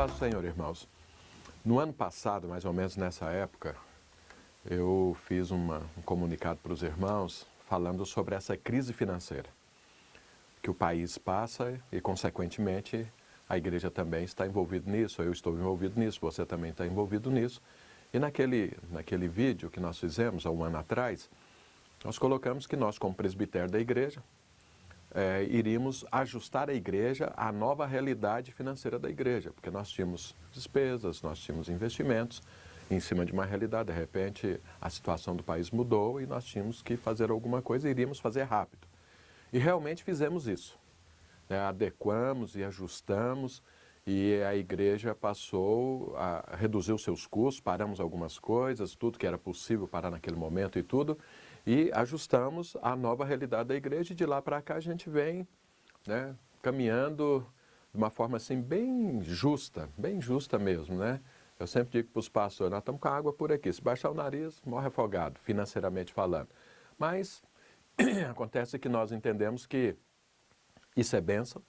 Paz do Senhor, irmãos. No ano passado, mais ou menos nessa época, eu fiz um comunicado para os irmãos falando sobre essa crise financeira que o país passa e, consequentemente, a igreja também está envolvida nisso, eu estou envolvido nisso, você também está envolvido nisso. E naquele vídeo que nós fizemos há um ano atrás, nós colocamos que nós, como presbitério da igreja, iríamos ajustar a igreja à nova realidade financeira da igreja, porque nós tínhamos despesas, nós tínhamos investimentos em cima de uma realidade. De repente, a situação do país mudou e nós tínhamos que fazer alguma coisa e iríamos fazer rápido. E realmente fizemos isso, né? Adequamos e ajustamos, e a igreja passou a reduzir os seus custos, paramos algumas coisas, tudo que era possível parar naquele momento e tudo, e ajustamos a nova realidade da igreja, e de lá para cá a gente vem, né, caminhando de uma forma assim bem justa mesmo, né? Eu sempre digo para os pastores, nós estamos com água por aqui, se baixar o nariz, morre afogado, financeiramente falando. Mas acontece que nós entendemos que isso é bênção,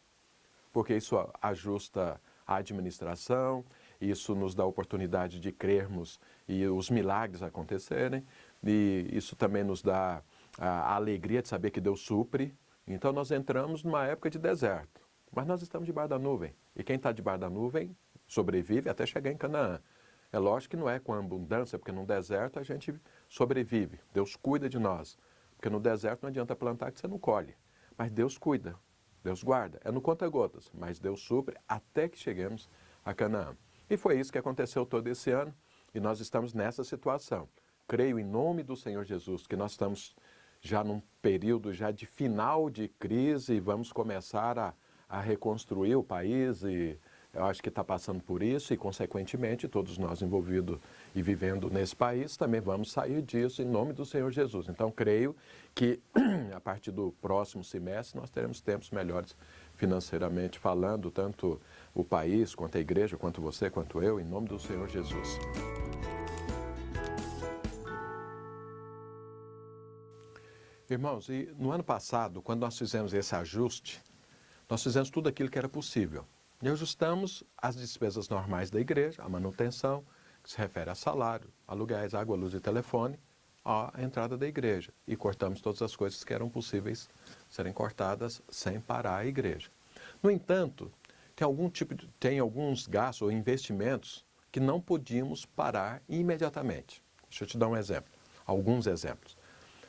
porque isso ajusta a administração, isso nos dá a oportunidade de crermos e os milagres acontecerem, e isso também nos dá a alegria de saber que Deus supre. Então nós entramos numa época de deserto, mas nós estamos debaixo da nuvem, e quem está debaixo da nuvem sobrevive até chegar em Canaã. É lógico que não é com abundância, porque no deserto a gente sobrevive, Deus cuida de nós, porque no deserto não adianta plantar que você não colhe, mas Deus cuida. Deus guarda, é no conta-gotas, mas Deus supre até que cheguemos a Canaã. E foi isso que aconteceu todo esse ano, e nós estamos nessa situação. Creio em nome do Senhor Jesus que nós estamos já num período já de final de crise e vamos começar a reconstruir o país, e eu acho que está passando por isso, e consequentemente todos nós envolvidos e vivendo nesse país também vamos sair disso em nome do Senhor Jesus. Então creio que a partir do próximo semestre nós teremos tempos melhores financeiramente falando, tanto o país, quanto a igreja, quanto você, quanto eu, em nome do Senhor Jesus. Irmãos, e no ano passado, quando nós fizemos esse ajuste, nós fizemos tudo aquilo que era possível. E ajustamos as despesas normais da igreja, a manutenção, que se refere a salário, aluguéis, água, luz e telefone, à entrada da igreja. E cortamos todas as coisas que eram possíveis serem cortadas sem parar a igreja. No entanto, tem alguns gastos ou investimentos que não podíamos parar imediatamente. Deixa eu te dar um exemplo, alguns exemplos.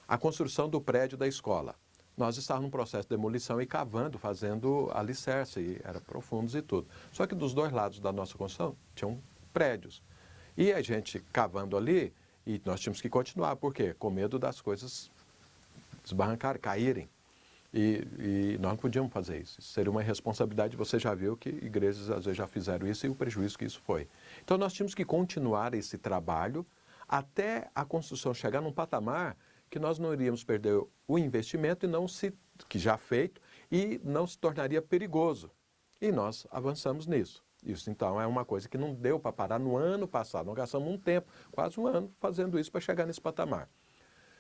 A construção do prédio da escola. Nós estávamos num processo de demolição e cavando, fazendo alicerce, e era profundos e tudo. Só que dos dois lados da nossa construção tinham prédios. E a gente cavando ali, e nós tínhamos que continuar, por quê? Com medo das coisas desbarrancarem, caírem. E nós não podíamos fazer isso. Isso seria uma irresponsabilidade. Você já viu que igrejas às vezes já fizeram isso e o prejuízo que isso foi. Então nós tínhamos que continuar esse trabalho até a construção chegar num patamar que nós não iríamos perder o investimento que já feito, e não se tornaria perigoso. E nós avançamos nisso. Isso então é uma coisa que não deu para parar no ano passado. Nós gastamos um tempo, quase um ano, fazendo isso para chegar nesse patamar.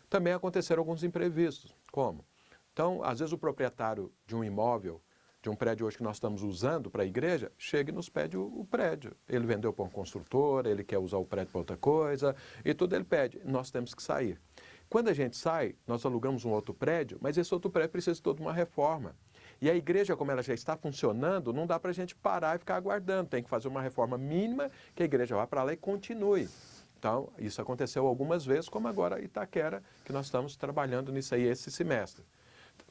Também aconteceram alguns imprevistos. Como? Então, às vezes o proprietário de um imóvel, de um prédio hoje que nós estamos usando para a igreja, chega e nos pede o prédio. Ele vendeu para um construtor, ele quer usar o prédio para outra coisa, e tudo ele pede. Nós temos que sair. Quando a gente sai, nós alugamos um outro prédio, mas esse outro prédio precisa de toda uma reforma. E a igreja, como ela já está funcionando, não dá para a gente parar e ficar aguardando. Tem que fazer uma reforma mínima, que a igreja vá para lá e continue. Então, isso aconteceu algumas vezes, como agora Itaquera, que nós estamos trabalhando nisso aí esse semestre.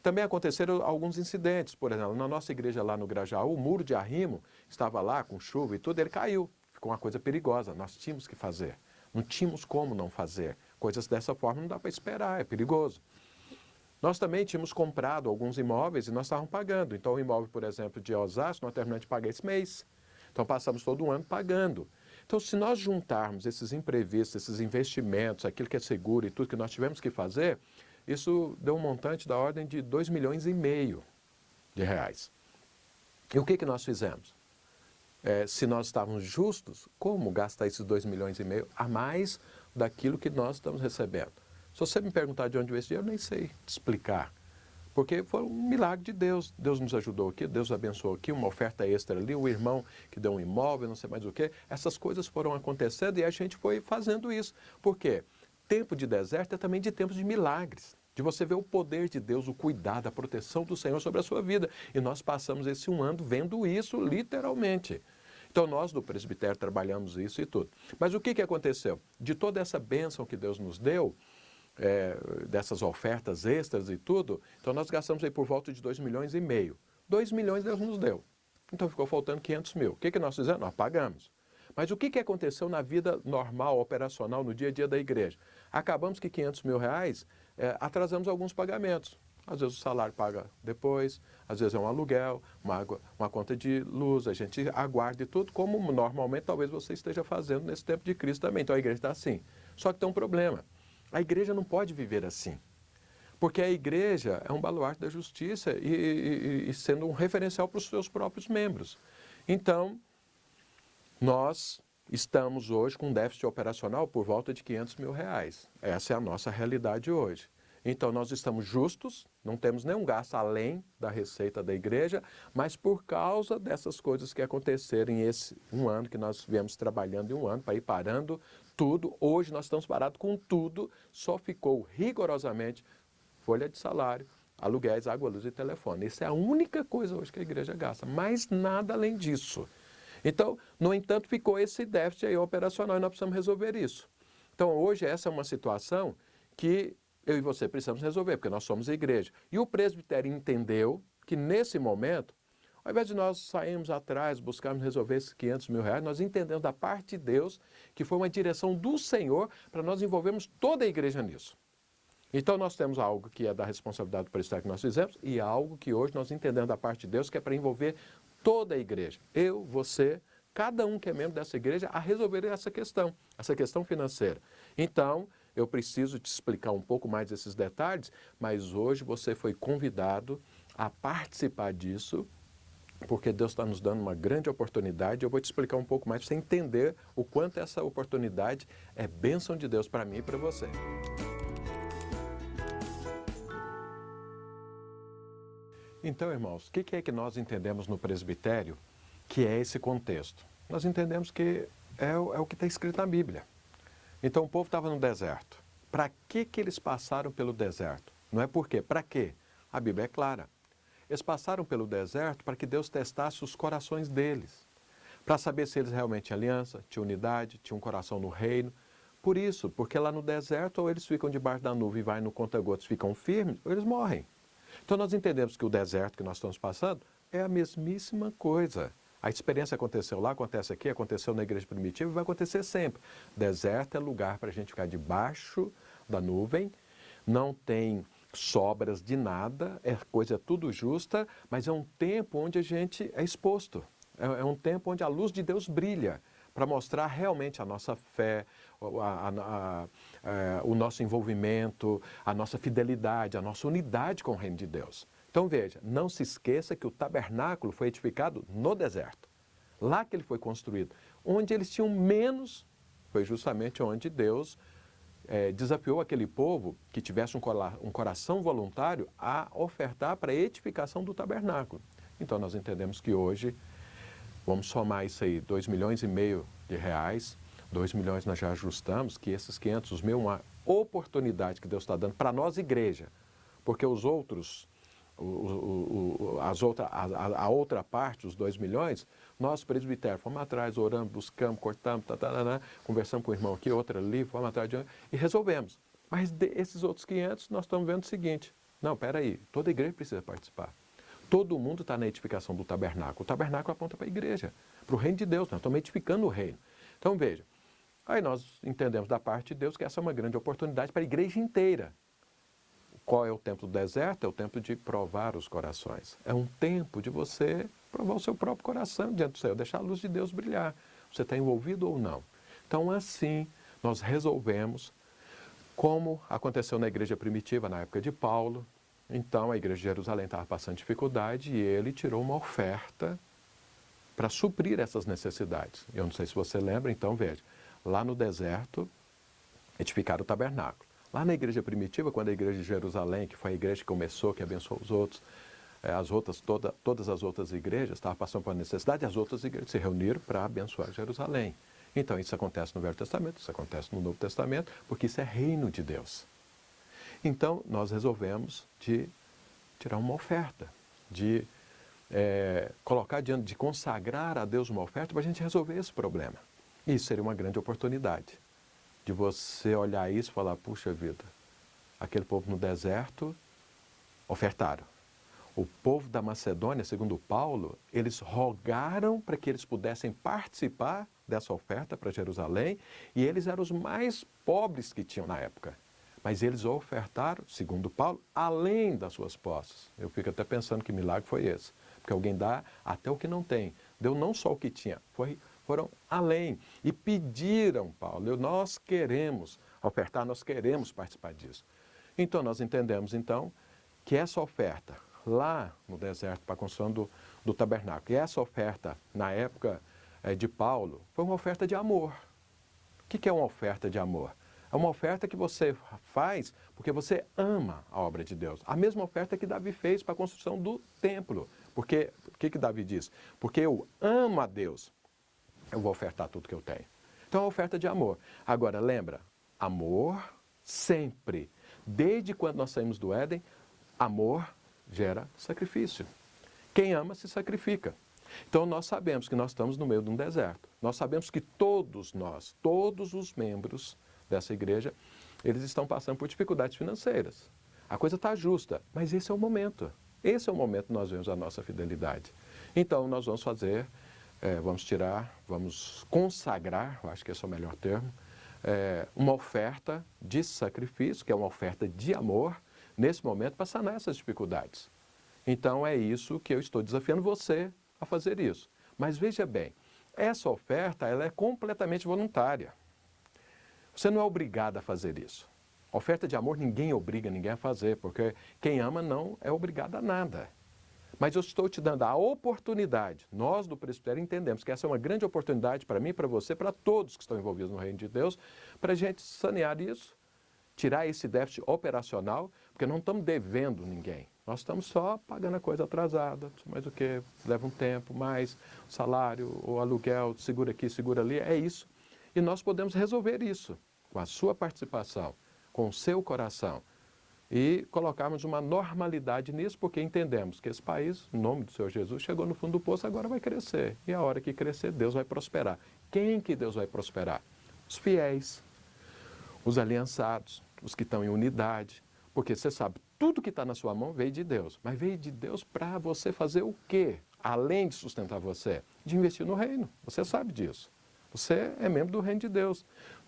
Também aconteceram alguns incidentes, por exemplo, na nossa igreja lá no Grajaú, o muro de arrimo estava lá com chuva e tudo, ele caiu. Ficou uma coisa perigosa, nós tínhamos que fazer. Não tínhamos como não fazer. Coisas dessa forma não dá para esperar, é perigoso. Nós também tínhamos comprado alguns imóveis e nós estávamos pagando. Então o imóvel, por exemplo, de Osasco, nós terminamos de pagar esse mês. Então passamos todo um ano pagando. Então se nós juntarmos esses imprevistos, esses investimentos, aquilo que é seguro e tudo que nós tivemos que fazer, isso deu um montante da ordem de 2,5 milhões de reais. E o que nós fizemos? Se nós estávamos justos, como gastar esses 2,5 milhões a mais daquilo que nós estamos recebendo? Se você me perguntar de onde veio esse dinheiro, eu nem sei te explicar. Porque foi um milagre de Deus. Deus nos ajudou aqui, Deus abençoou aqui, uma oferta extra ali, o irmão que deu um imóvel, não sei mais o quê. Essas coisas foram acontecendo e a gente foi fazendo isso. Por quê? Tempo de deserto é também de tempos de milagres. De você ver o poder de Deus, o cuidado, a proteção do Senhor sobre a sua vida. E nós passamos esse um ano vendo isso literalmente. Então nós do presbitério trabalhamos isso e tudo. Mas o que aconteceu? De toda essa bênção que Deus nos deu, dessas ofertas extras e tudo, então nós gastamos aí por volta de 2,5 milhões. 2 milhões Deus nos deu. Então ficou faltando 500 mil. O que nós fizemos? Nós pagamos. Mas o que aconteceu na vida normal, operacional, no dia a dia da igreja? Acabamos que 500 mil reais, atrasamos alguns pagamentos. Às vezes o salário paga depois, às vezes é um aluguel, uma conta de luz, a gente aguarda e tudo, como normalmente talvez você esteja fazendo nesse tempo de crise também. Então a igreja está assim. Só que tem um problema. A igreja não pode viver assim. Porque a igreja é um baluarte da justiça e sendo um referencial para os seus próprios membros. Então, nós estamos hoje com um déficit operacional por volta de 500 mil reais. Essa é a nossa realidade hoje. Então, nós estamos justos, não temos nenhum gasto além da receita da igreja, mas por causa dessas coisas que aconteceram em esse um ano que nós viemos trabalhando em um ano, para ir parando tudo. Hoje nós estamos parados com tudo, só ficou rigorosamente folha de salário, aluguéis, água, luz e telefone. Isso é a única coisa hoje que a igreja gasta, mas nada além disso. Então, no entanto, ficou esse déficit aí operacional e nós precisamos resolver isso. Então, hoje essa é uma situação que eu e você precisamos resolver, porque nós somos a igreja. E o presbitério entendeu que nesse momento, ao invés de nós sairmos atrás, buscarmos resolver esses 500 mil reais, nós entendemos da parte de Deus que foi uma direção do Senhor para nós envolvermos toda a igreja nisso. Então nós temos algo que é da responsabilidade do presbitério que nós fizemos e algo que hoje nós entendemos da parte de Deus que é para envolver toda a igreja. Eu, você, cada um que é membro dessa igreja a resolver essa questão financeira. Então, eu preciso te explicar um pouco mais desses detalhes, mas hoje você foi convidado a participar disso, porque Deus está nos dando uma grande oportunidade. Eu vou te explicar um pouco mais para você entender o quanto essa oportunidade é bênção de Deus para mim e para você. Então, irmãos, o que é que nós entendemos no presbitério que é esse contexto? Nós entendemos que é o que está escrito na Bíblia. Então, o povo estava no deserto. Para que eles passaram pelo deserto? Não é por quê, para quê? A Bíblia é clara. Eles passaram pelo deserto para que Deus testasse os corações deles, para saber se eles realmente tinham aliança, tinham unidade, tinham um coração no reino. Por isso, porque lá no deserto, ou eles ficam debaixo da nuvem e vai no conta-gotas, ficam firmes, ou eles morrem. Então nós entendemos que o deserto que nós estamos passando é a mesmíssima coisa. A experiência aconteceu lá, acontece aqui, aconteceu na igreja primitiva e vai acontecer sempre. Deserto é lugar para a gente ficar debaixo da nuvem, não tem sobras de nada, é coisa tudo justa, mas é um tempo onde a gente é exposto. É um tempo onde a luz de Deus brilha para mostrar realmente a nossa fé, o nosso envolvimento, a nossa fidelidade, a nossa unidade com o reino de Deus. Então veja, não se esqueça que o tabernáculo foi edificado no deserto. Lá que ele foi construído. Onde eles tinham menos, foi justamente onde Deus desafiou aquele povo que tivesse um coração voluntário a ofertar para a edificação do tabernáculo. Então nós entendemos que hoje, vamos somar isso aí, 2,5 milhões de reais, 2 milhões nós já ajustamos, que esses 500 mil é uma oportunidade que Deus está dando para nós, igreja, porque os outros, a outra parte, os 2 milhões, nós, presbitério, fomos atrás, oramos, buscamos, cortamos, conversamos com o irmão aqui, outro ali, fomos atrás e resolvemos. Mas esses outros 500, nós estamos vendo o seguinte, não, peraí, toda igreja precisa participar. Todo mundo está na edificação do tabernáculo. O tabernáculo aponta para a igreja, para o reino de Deus, nós estamos edificando o reino. Então veja, aí nós entendemos da parte de Deus que essa é uma grande oportunidade para a igreja inteira. Qual é o tempo do deserto? É o tempo de provar os corações. É um tempo de você provar o seu próprio coração diante do Senhor, deixar a luz de Deus brilhar. Você está envolvido ou não? Então assim, nós resolvemos, como aconteceu na igreja primitiva, na época de Paulo. Então a igreja de Jerusalém estava passando dificuldade e ele tirou uma oferta para suprir essas necessidades. Eu não sei se você lembra, então veja, lá no deserto edificaram o tabernáculo. Lá na igreja primitiva, quando a igreja de Jerusalém, que foi a igreja que começou, que abençoou os outros, todas as outras igrejas estavam passando por necessidade, as outras igrejas se reuniram para abençoar Jerusalém. Então, isso acontece no Velho Testamento, isso acontece no Novo Testamento, porque isso é reino de Deus. Então, nós resolvemos de tirar uma oferta, de colocar diante, de consagrar a Deus uma oferta para a gente resolver esse problema. E isso seria uma grande oportunidade de você olhar isso e falar, puxa vida, aquele povo no deserto ofertaram. O povo da Macedônia, segundo Paulo, eles rogaram para que eles pudessem participar dessa oferta para Jerusalém, e eles eram os mais pobres que tinham na época. Mas eles ofertaram, segundo Paulo, além das suas posses. Eu fico até pensando que milagre foi esse. Porque alguém dá até o que não tem. Deu não só o que tinha, foram além. E pediram, Paulo, nós queremos ofertar, nós queremos participar disso. Então, nós entendemos, então, que essa oferta lá no deserto para a construção do tabernáculo, e essa oferta, na época de Paulo, foi uma oferta de amor. O que é uma oferta de amor? É uma oferta que você faz porque você ama a obra de Deus. A mesma oferta que Davi fez para a construção do templo. Porque, o que Davi diz? Porque eu amo a Deus, eu vou ofertar tudo que eu tenho. Então é uma oferta de amor. Agora, lembra, amor sempre. Desde quando nós saímos do Éden, amor gera sacrifício. Quem ama se sacrifica. Então nós sabemos que nós estamos no meio de um deserto. Nós sabemos que todos nós, todos os membros dessa igreja, eles estão passando por dificuldades financeiras. A coisa está justa, mas esse é o momento. Esse é o momento que nós vemos a nossa fidelidade. Então nós vamos fazer, vamos consagrar, eu acho que esse é o melhor termo, uma oferta de sacrifício, que é uma oferta de amor, nesse momento, para sanar essas dificuldades. Então é isso que eu estou desafiando você a fazer isso. Mas veja bem, essa oferta ela é completamente voluntária. Você não é obrigado a fazer isso. Oferta de amor ninguém obriga ninguém a fazer, porque quem ama não é obrigado a nada. Mas eu estou te dando a oportunidade. Nós do presbitério entendemos que essa é uma grande oportunidade para mim, para você, para todos que estão envolvidos no reino de Deus, para a gente sanear isso, tirar esse déficit operacional, porque não estamos devendo ninguém. Nós estamos só pagando a coisa atrasada, mas o que? Leva um tempo, mais salário, o aluguel, segura aqui, segura ali, é isso. E nós podemos resolver isso com a sua participação, com o seu coração e colocarmos uma normalidade nisso, porque entendemos que esse país, em nome do Senhor Jesus, chegou no fundo do poço, agora vai crescer. E a hora que crescer, Deus vai prosperar. Quem que Deus vai prosperar? Os fiéis, os aliançados, os que estão em unidade, porque você sabe, tudo que está na sua mão veio de Deus, mas veio de Deus para você fazer o quê? Além de sustentar você, de investir no reino, você sabe disso. Você é membro do reino de Deus.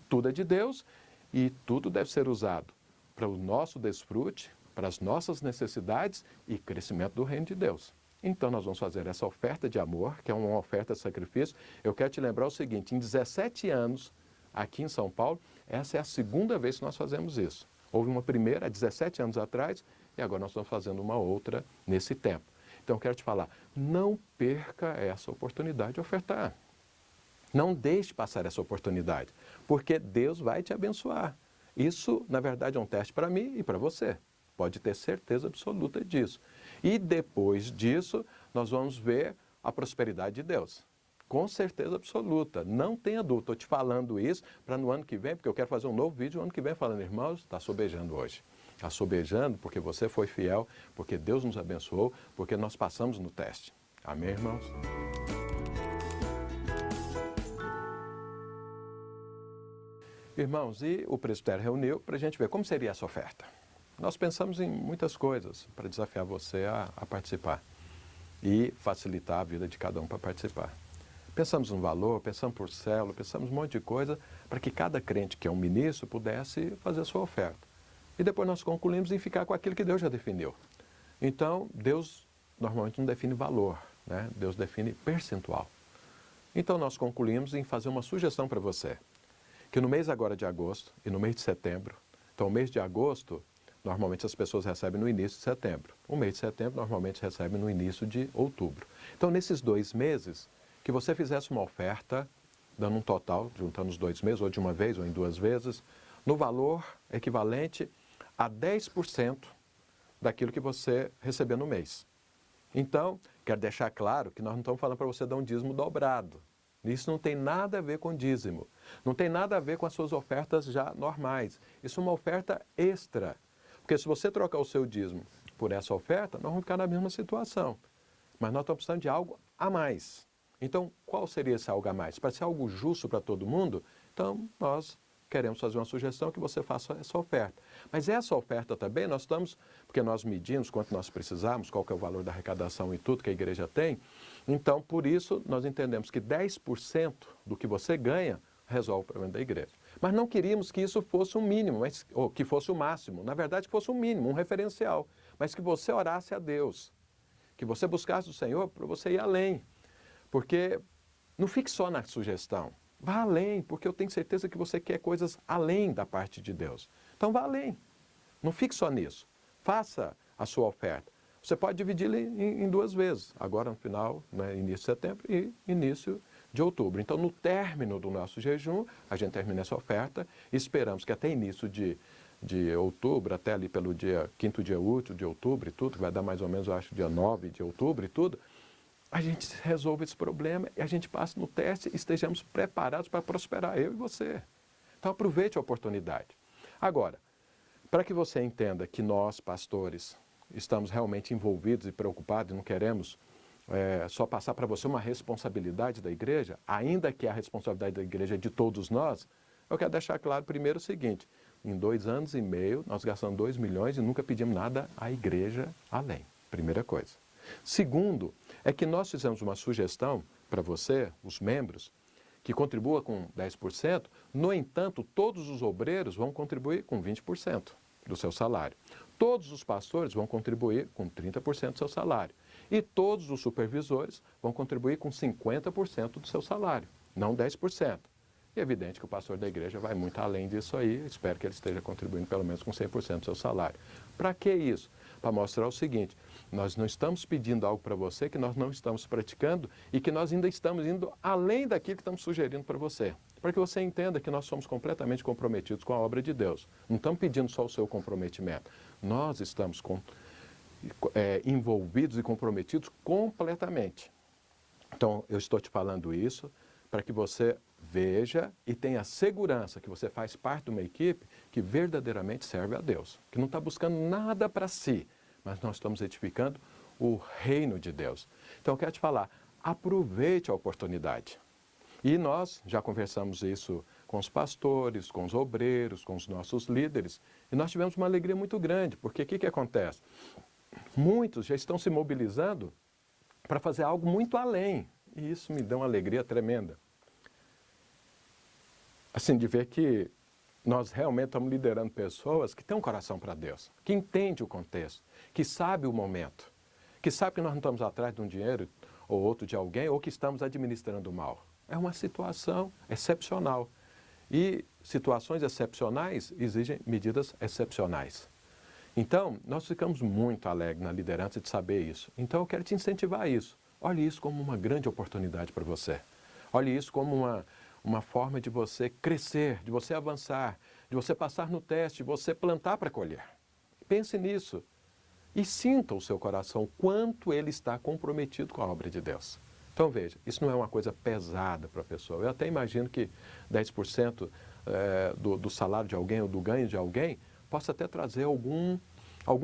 Tudo é de Deus e tudo deve ser usado para o nosso desfrute, para as nossas necessidades e crescimento do reino de Deus. Então nós vamos fazer essa oferta de amor, que é uma oferta de sacrifício. Eu quero te lembrar o seguinte, em 17 anos, aqui em São Paulo, essa é a segunda vez que nós fazemos isso. Houve uma primeira há 17 anos atrás e agora nós estamos fazendo uma outra nesse tempo. Então eu quero te falar, não perca essa oportunidade de ofertar. Não deixe passar essa oportunidade, porque Deus vai te abençoar. Isso, na verdade, é um teste para mim e para você. Pode ter certeza absoluta disso. E depois disso, nós vamos ver a prosperidade de Deus. Com certeza absoluta. Não tenha dúvida. Estou te falando isso para no ano que vem, porque eu quero fazer um novo vídeo no ano que vem falando, irmãos, está sobejando hoje. Está sobejando porque você foi fiel, porque Deus nos abençoou, porque nós passamos no teste. Amém, irmãos? Irmãos, e o presbitério reuniu para a gente ver como seria essa oferta. Nós pensamos em muitas coisas para desafiar você a participar e facilitar a vida de cada um para participar. Pensamos no valor, pensamos por célula, pensamos um monte de coisa para que cada crente que é um ministro pudesse fazer a sua oferta. E depois nós concluímos em ficar com aquilo que Deus já definiu. Então, Deus normalmente não define valor, né? Deus define percentual. Então nós concluímos em fazer uma sugestão para você, que no mês agora de agosto e no mês de setembro, então o mês de agosto, normalmente as pessoas recebem no início de setembro. O mês de setembro normalmente recebe no início de outubro. Então nesses 2 meses, que você fizesse uma oferta, dando um total, juntando os 2 meses, ou de uma vez ou em 2 vezes, no valor equivalente a 10% daquilo que você receber no mês. Então, quero deixar claro que nós não estamos falando para você dar um dízimo dobrado. Isso não tem nada a ver com dízimo. Não tem nada a ver com as suas ofertas já normais. Isso é uma oferta extra. Porque se você trocar o seu dízimo por essa oferta, nós vamos ficar na mesma situação. Mas nós estamos precisando de algo a mais. Então, qual seria esse algo a mais? Para ser algo justo para todo mundo, então nós queremos fazer uma sugestão que você faça essa oferta. Mas essa oferta também nós estamos, porque nós medimos quanto nós precisamos, qual que é o valor da arrecadação e tudo que a igreja tem. Então, por isso, nós entendemos que 10% do que você ganha resolve o problema da igreja. Mas não queríamos que isso fosse um mínimo, ou que fosse o máximo. Na verdade, que fosse um mínimo, um referencial. Mas que você orasse a Deus. Que você buscasse o Senhor para você ir além. Porque não fique só na sugestão. Vá além, porque eu tenho certeza que você quer coisas além da parte de Deus. Então vá além. Não fique só nisso. Faça a sua oferta. Você pode dividi-la em duas vezes. Agora no final, né, início de setembro e início de outubro. Então no término do nosso jejum, a gente termina essa oferta e esperamos que até início de outubro, até ali pelo quinto dia útil de outubro e tudo, que vai dar mais ou menos, eu acho, dia 9 de outubro e tudo, a gente resolve esse problema e a gente passe no teste e estejamos preparados para prosperar, eu e você. Então aproveite a oportunidade. Agora, para que você entenda que nós, pastores, estamos realmente envolvidos e preocupados e não queremos só passar para você uma responsabilidade da igreja, ainda que a responsabilidade da igreja é de todos nós, eu quero deixar claro primeiro o seguinte: em 2 anos e meio nós gastamos 2 milhões e nunca pedimos nada à igreja além. Primeira coisa. Segundo, é que nós fizemos uma sugestão para você, os membros, que contribua com 10%, no entanto, todos os obreiros vão contribuir com 20% do seu salário. Todos os pastores vão contribuir com 30% do seu salário. E todos os supervisores vão contribuir com 50% do seu salário, não 10%. E é evidente que o pastor da igreja vai muito além disso aí, espero que ele esteja contribuindo pelo menos com 100% do seu salário. Para que isso? Para mostrar o seguinte: nós não estamos pedindo algo para você que nós não estamos praticando e que nós ainda estamos indo além daquilo que estamos sugerindo para você. Para que você entenda que nós somos completamente comprometidos com a obra de Deus. Não estamos pedindo só o seu comprometimento. Nós estamos envolvidos e comprometidos completamente. Então, eu estou te falando isso para que você veja e tenha segurança que você faz parte de uma equipe que verdadeiramente serve a Deus, que não está buscando nada para si, mas nós estamos edificando o reino de Deus. Então eu quero te falar, aproveite a oportunidade. E nós já conversamos isso com os pastores, com os obreiros, com os nossos líderes, e nós tivemos uma alegria muito grande, porque o que acontece? Muitos já estão se mobilizando para fazer algo muito além, e isso me dá uma alegria tremenda. Assim, de ver que nós realmente estamos liderando pessoas que têm um coração para Deus, que entendem o contexto, que sabem o momento, que sabem que nós não estamos atrás de um dinheiro ou outro de alguém, ou que estamos administrando mal. É uma situação excepcional. E situações excepcionais exigem medidas excepcionais. Então, nós ficamos muito alegres na liderança de saber isso. Então, eu quero te incentivar a isso. Olhe isso como uma grande oportunidade para você. Olhe isso como uma forma de você crescer, de você avançar, de você passar no teste, de você plantar para colher. Pense nisso e sinta o seu coração quanto ele está comprometido com a obra de Deus. Então veja, isso não é uma coisa pesada para a pessoa. Eu até imagino que 10% do salário de alguém ou do ganho de alguém possa até trazer algum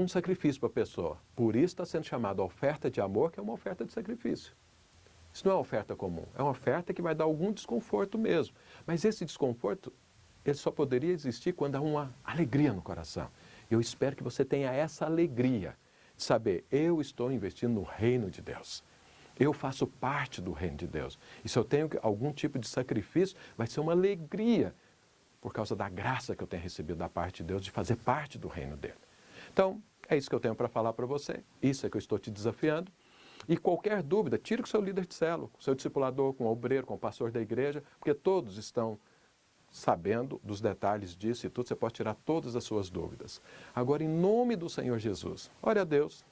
sacrifício para a pessoa. Por isso está sendo chamada oferta de amor, que é uma oferta de sacrifício. Isso não é uma oferta comum, é uma oferta que vai dar algum desconforto mesmo. Mas esse desconforto, ele só poderia existir quando há uma alegria no coração. Eu espero que você tenha essa alegria de saber, eu estou investindo no reino de Deus. Eu faço parte do reino de Deus. E se eu tenho algum tipo de sacrifício, vai ser uma alegria por causa da graça que eu tenho recebido da parte de Deus de fazer parte do reino dele. Então, é isso que eu tenho para falar para você. Isso é que eu estou te desafiando. E qualquer dúvida, tire com o seu líder de célula, com o seu discipulador, com o obreiro, com o pastor da igreja, porque todos estão sabendo dos detalhes disso e tudo, você pode tirar todas as suas dúvidas. Agora, em nome do Senhor Jesus, ore a Deus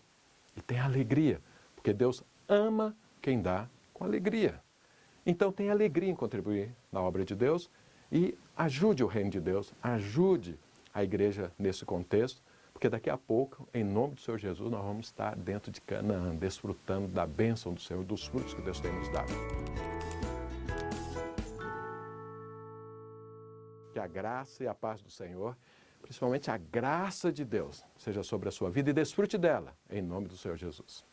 e tenha alegria, porque Deus ama quem dá com alegria. Então, tenha alegria em contribuir na obra de Deus e ajude o reino de Deus, ajude a igreja nesse contexto, porque daqui a pouco, em nome do Senhor Jesus, nós vamos estar dentro de Canaã, desfrutando da bênção do Senhor, dos frutos que Deus tem nos dado. Que a graça e a paz do Senhor, principalmente a graça de Deus, seja sobre a sua vida e desfrute dela, em nome do Senhor Jesus.